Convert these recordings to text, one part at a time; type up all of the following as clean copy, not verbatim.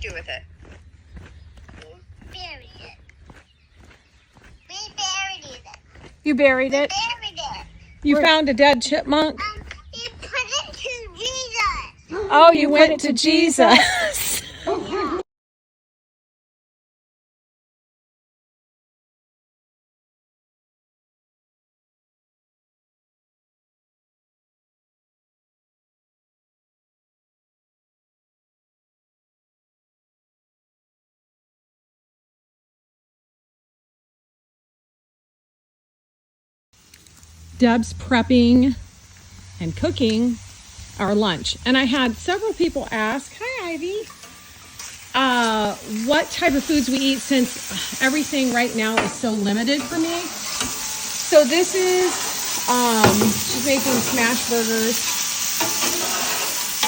do with it? Buried it. We buried it. You buried it? Buried it. You found a dead chipmunk? You put it to Jesus. Oh, you went to Jesus. Deb's prepping and cooking our lunch. And I had several people ask, hi Ivy, what type of foods we eat since everything right now is so limited for me. So this is, she's making smash burgers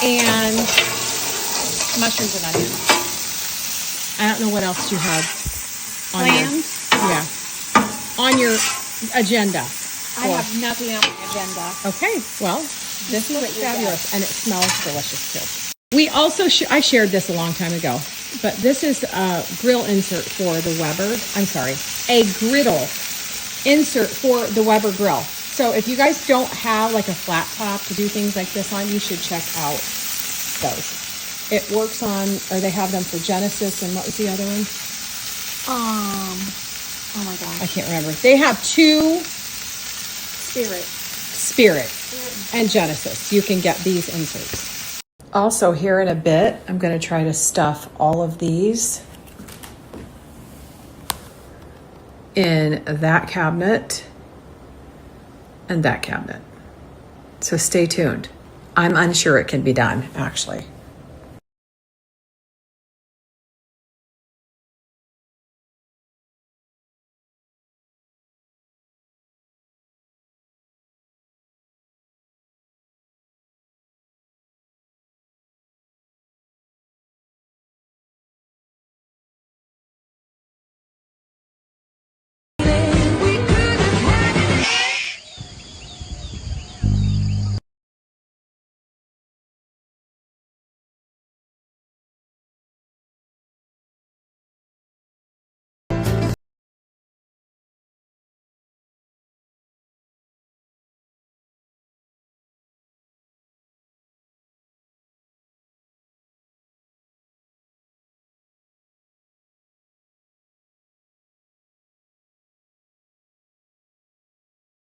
and mushrooms and onions. I don't know what else you have on on your agenda. I have nothing on my agenda. Okay, well, this looks fabulous, and it smells delicious too. We also, I shared this a long time ago, but this is a grill insert for the Weber. I'm sorry, a griddle insert for the Weber grill. So if you guys don't have like a flat top to do things like this on, you should check out those. It works on, or they have them for Genesis, and what was the other one? Oh my gosh. I can't remember. They have two. Spirit and Genesis. You can get these inserts. Also, here in a bit, I'm going to try to stuff all of these in that cabinet and that cabinet. So stay tuned. I'm unsure it can be done, actually.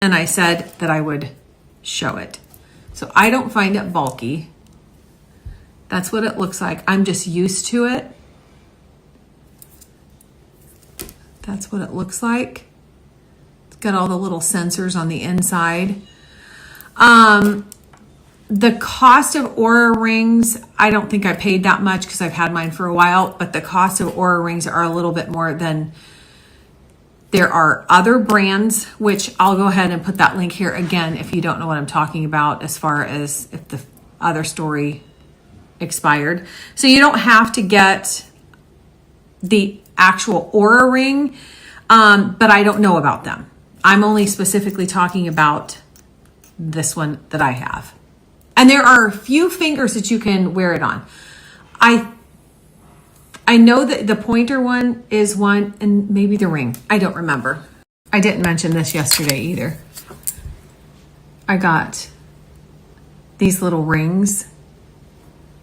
And I said that I would show it. So I don't find it bulky. That's what it looks like. I'm just used to it. That's what it looks like. It's got all the little sensors on the inside. The cost of Aura rings, I don't think I paid that much because I've had mine for a while, but the cost of Aura rings are a little bit more than. There are other brands, which I'll go ahead and put that link here again if you don't know what I'm talking about as far as if the other story expired. So you don't have to get the actual Aura ring, but I don't know about them. I'm only specifically talking about this one that I have. And there are a few fingers that you can wear it on. I know that the pointer one is one, and maybe the ring. I don't remember. I didn't mention this yesterday either. I got these little rings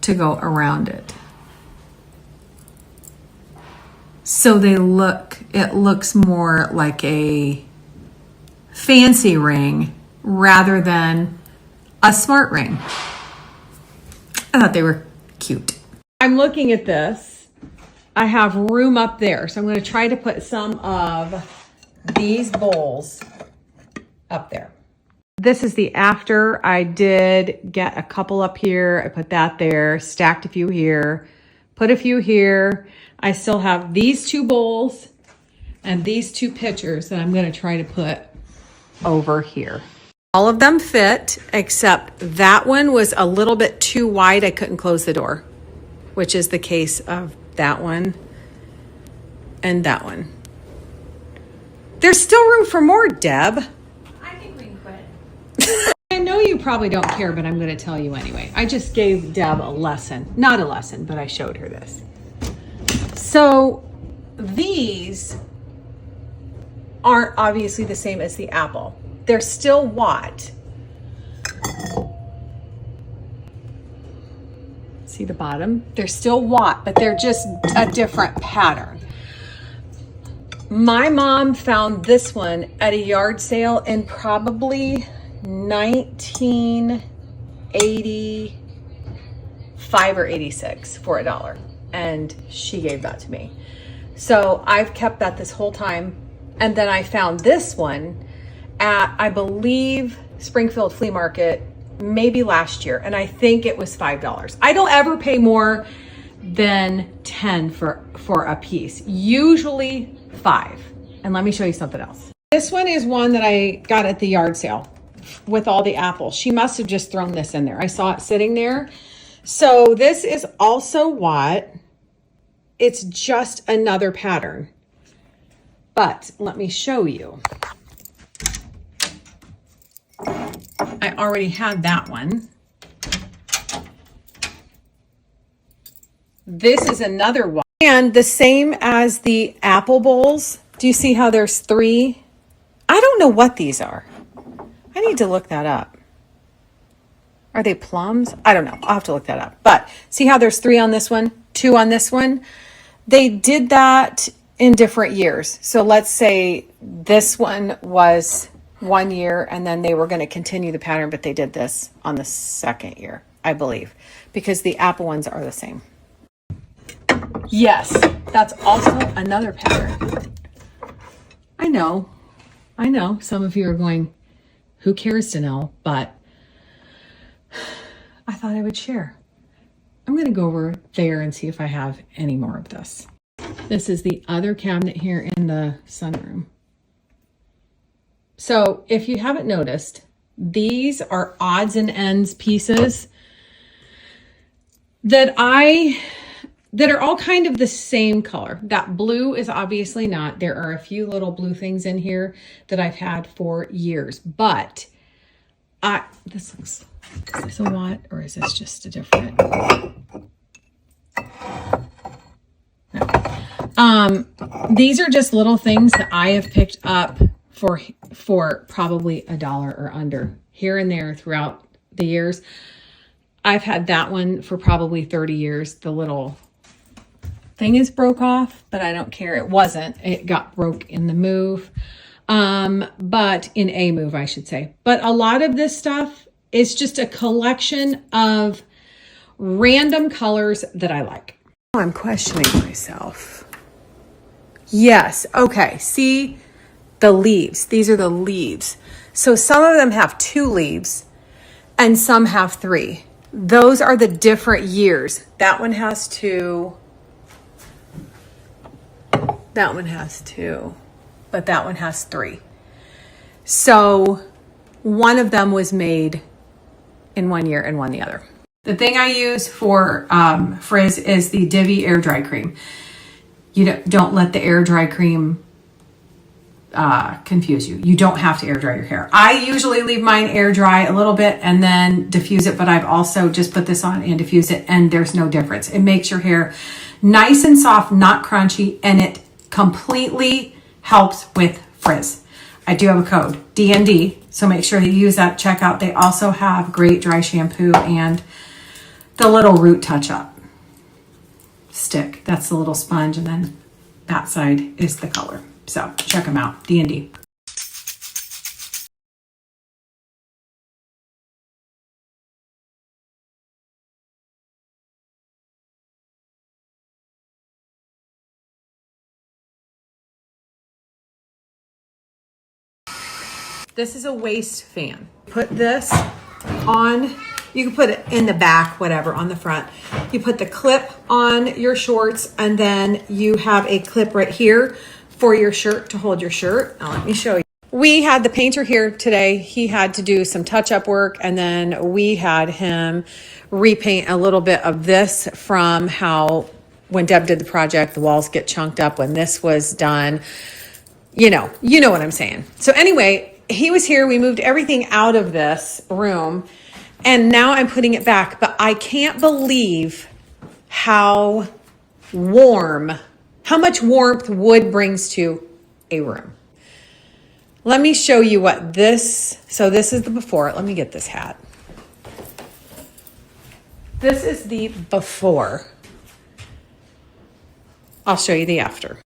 to go around it. So it looks more like a fancy ring rather than a smart ring. I thought they were cute. I'm looking at this. I have room up there, so I'm going to try to put some of these bowls up there. This is the after. I did get a couple up here. I put that there, stacked a few here, put a few here. I still have these two bowls and these two pitchers that I'm going to try to put over here. All of them fit, except that one was a little bit too wide. I couldn't close the door, which is the case of that one and that one. There's still room for more, Deb. I think we can quit. I know you probably don't care, but I'm going to tell you anyway. I just gave Deb a lesson. Not a lesson, but I showed her this. So these aren't obviously the same as the apple. They're still Watt. See the bottom? They're still Watt, but they're just a different pattern. My mom found this one at a yard sale in probably 1985 or 86 for $1. And she gave that to me. So I've kept that this whole time. And then I found this one at, I believe, Springfield Flea Market, maybe last year. And I think it was $5. I don't ever pay more than 10 for a piece, usually 5. And let me show you something else. This one is one that I got at the yard sale with all the apples. She must have just thrown this in there. I saw it sitting there. So this is also Watt. It's just another pattern. But let me show you. I already had that one. This is another one. And the same as the apple bowls. Do you see how there's 3? I don't know what these are. I need to look that up. Are they plums? I don't know. I'll have to look that up. But see how there's 3 on this one, 2 on this one? They did that in different years. So let's say this one was 1 year and then they were going to continue the pattern, but they did this on the 2nd year, I believe, because the apple ones are the same. Yes, that's also another pattern. I know. Some of you are going, who cares, Danelle? But I thought I would share. I'm going to go over there and see if I have any more of this. This is the other cabinet here in the sunroom. So if you haven't noticed, these are odds and ends pieces that are all kind of the same color. That blue is obviously not. There are a few little blue things in here that I've had for years, but is this a Watt or is this just a different? No. These are just little things that I have picked up for probably $1 or under here and there throughout the years. I've had that one for probably 30 years. The little thing is broke off, but I don't care. It wasn't. It got broke in the move. But in a move, I should say. But a lot of this stuff is just a collection of random colors that I like. I'm questioning myself. Yes. Okay. See the leaves. These are the leaves. So some of them have 2 leaves and some have 3. Those are the different years. That one has 2. That one has 2, but that one has 3. So one of them was made in 1 year and one the other. The thing I use for frizz is the Divi air dry cream. You don't let the air dry cream confuse you. You don't have to air dry your hair. I usually leave mine air dry a little bit and then diffuse it, but I've also just put this on and diffuse it, and there's no difference. It makes your hair nice and soft, not crunchy, and it completely helps with frizz. I do have a code, DND, so make sure that you use that at checkout. They also have great dry shampoo and the little root touch-up stick. That's the little sponge, and then that side is the color. So check them out, DND. This is a waist fan. Put this on, you can put it in the back, whatever, on the front. You put the clip on your shorts, and then you have a clip right here for your shirt to hold your shirt. Now let me show you. We had the painter here today. He had to do some touch-up work, and then we had him repaint a little bit of this from how when Deb did the project, the walls get chunked up. When this was done, you know what I'm saying. So anyway, he was here. We moved everything out of this room, and now I'm putting it back. But I can't believe how warm how much warmth wood brings to a room. Let me show you what this, so this is the before. Let me get this hat. This is the before. I'll show you the after.